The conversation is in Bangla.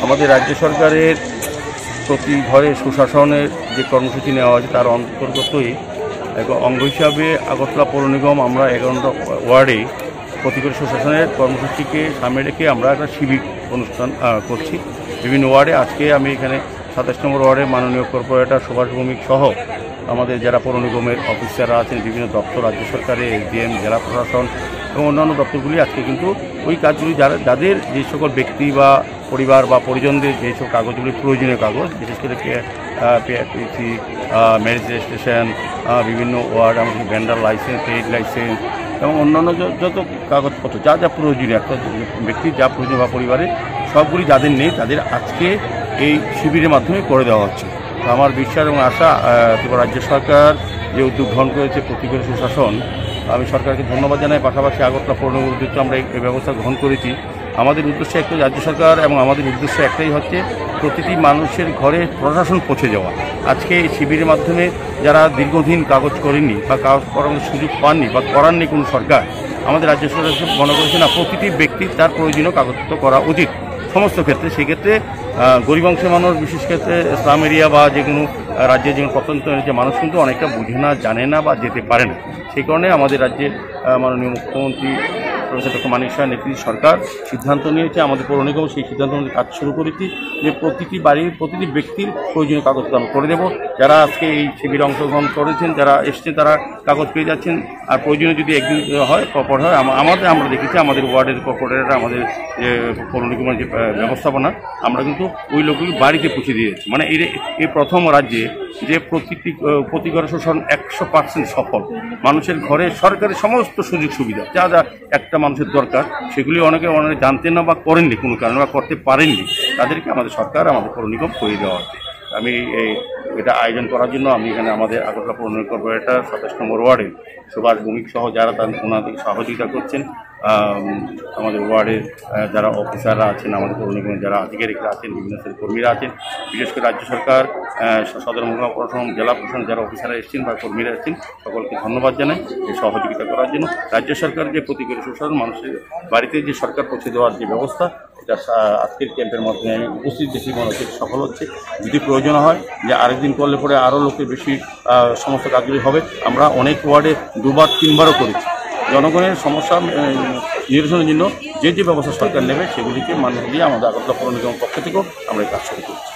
আমাদের রাজ্য সরকারের প্রতি ঘরে সুশাসনের যে কর্মসূচি নেওয়া হয়েছে তার অন্তর্গতই এক অঙ্গ হিসাবে আগরতলা পৌর নিগম আমরা 11টা ওয়ার্ডে প্রতি ঘরে সুশাসনের কর্মসূচিকে সামনে রেখে আমরা একটা শিবির অনুষ্ঠান করছি বিভিন্ন ওয়ার্ডে। আজকে আমি এখানে 27 নম্বর ওয়ার্ডে মাননীয় কর্পোরেটর সুভাষ ভৌমিক সহ আমাদের যারা পৌর নিগমের অফিসাররা আছেন, বিভিন্ন দপ্তর, রাজ্য সরকারের এসডিএম, জেলা প্রশাসন এবং অন্যান্য দপ্তরগুলি আজকে কিন্তু ওই কাজগুলি যাদের যে সকল ব্যক্তি বা পরিবার বা পরিজনদের যেসব কাগজগুলি প্রয়োজনীয় কাগজ, বিশেষ করে পিআরটিসি, ম্যারেজ রেজিস্ট্রেশন, বিভিন্ন ওয়ার্ড আমাদের ভেন্ডার লাইসেন্স, ট্রেড লাইসেন্স এবং অন্যান্য যত কাগজপত্র যা যা প্রয়োজনীয় একটা ব্যক্তির যা প্রয়োজন বা পরিবারের সবগুলি যাদের নেই তাদের আজকে এই শিবিরের মাধ্যমে করে দেওয়া হচ্ছে। তো আমার বিশ্বাস এবং আশা ত্রিপুরা রাজ্য সরকার যে উদ্যোগ গ্রহণ করেছে প্রতি ঘরে সুশাসন, আমি সরকারকে ধন্যবাদ জানাই। পাশাপাশি আগরতলা পৌর নিগমের উদ্যোগে আমরা এই ব্যবস্থা গ্রহণ করেছি। আমাদের উদ্দেশ্য একটাই, রাজ্য সরকার এবং আমাদের উদ্দেশ্য একটাই হচ্ছে প্রতিটি মানুষের ঘরে প্রশাসন পৌঁছে যাওয়া। আজকে এই শিবিরের মাধ্যমে যারা দীর্ঘদিন কাগজ করেননি বা কাগজ করানোর সুযোগ পাননি বা করাননি কোনো সরকার, আমাদের রাজ্য সরকার মনে করছে না প্রতিটি ব্যক্তির তার প্রয়োজনীয় কাগজপত্র করা উচিত সমস্ত ক্ষেত্রে। সেক্ষেত্রে গরিব অংশের মানুষ, বিশেষ ক্ষেত্রে স্লাম এরিয়া বা যে কোনো রাজ্যের যে প্রত্যন্ত যে মানুষ কিন্তু অনেকটা বুঝে না, জানে না বা যেতে পারে না। সেই কারণে আমাদের রাজ্যে মাননীয় মুখ্যমন্ত্রী প্রফেসর ডক্টর মানিক সাহার নেতৃত্বে সরকার সিদ্ধান্ত নিয়েছে, আমাদের পৌর নিগম সেই সিদ্ধান্ত নিয়ে কাজ শুরু করেছি যে প্রতিটি বাড়ির প্রতিটি ব্যক্তির প্রয়োজনীয় কাগজ আমরা করে দেবো। যারা আজকে এই শিবিরে অংশগ্রহণ করেছেন, যারা এসছেন, তারা কাগজ পেয়ে যাচ্ছেন। আর প্রয়োজনীয় যদি একদিন হয় কর্পোরেট হয়, আমরা দেখেছি আমাদের ওয়ার্ডের কর্পোরেটররা আমাদের যে পৌর নিগমের যে ব্যবস্থাপনা, আমরা কিন্তু ওই লোকগুলি বাড়িতে পৌঁছে দিয়েছি। মানে এই প্রথম রাজ্যে যে প্রতি ঘরে শোষণ 100% সফল। মানুষের ঘরে সরকারের সমস্ত সুযোগ সুবিধা যা যা একটা মানুষের দরকার সেগুলি অনেকে জানতেন না বা করেননি কোনো কারণে বা করতে পারেননি, তাদেরকে আমাদের সরকার, আমাদের পৌর নিগম করে দেওয়া হচ্ছে। আমি এটা আয়োজন করার জন্য আমি এখানে আমাদের আগরতলা পৌর নিগম কর্পোরেটর 27 নম্বর ওয়ার্ডে সুভাষ ভৌমিক সহ যারা ওনাদের সহযোগিতা করছেন, আমাদের ওয়ার্ডের যারা অফিসাররা আছেন, আমাদের পৌর নিগমের যারা আধিকারিকরা আছেন, বিভিন্ন শ্রেণীর কর্মীরা আছেন, বিশেষ করে রাজ্য সরকার, সদর মহকুমা প্রশাসন, জেলা প্রশাসন যারা অফিসাররা এসেছেন বা কর্মীরা এসেছেন, সকলকে ধন্যবাদ জানাই এই সহযোগিতা করার জন্য। রাজ্য সরকার যে প্রতি ঘরে সুশাসন, মানুষের বাড়িতে যে সরকার পৌঁছে দেওয়ার যে ব্যবস্থা, এটা আজকের ক্যাম্পের মাধ্যমে আমি উপস্থিত দেখি মনে হচ্ছে সফল হচ্ছে। যদি প্রয়োজন হয় যে আরেকদিন করলে পরে আরও লোকের বেশি সমস্ত কাজগুলি হবে, আমরা অনেক ওয়ার্ডে 2বার 3বারও করেছি। জনগণের সমস্যা নিরসনের জন্য যে ব্যবস্থা সরকার নেবে সেগুলিকে মান্য দিয়ে আমাদের আগরতলা পৌর নিগমের পক্ষ থেকেও আমরা এই কাজ শুরু করছি।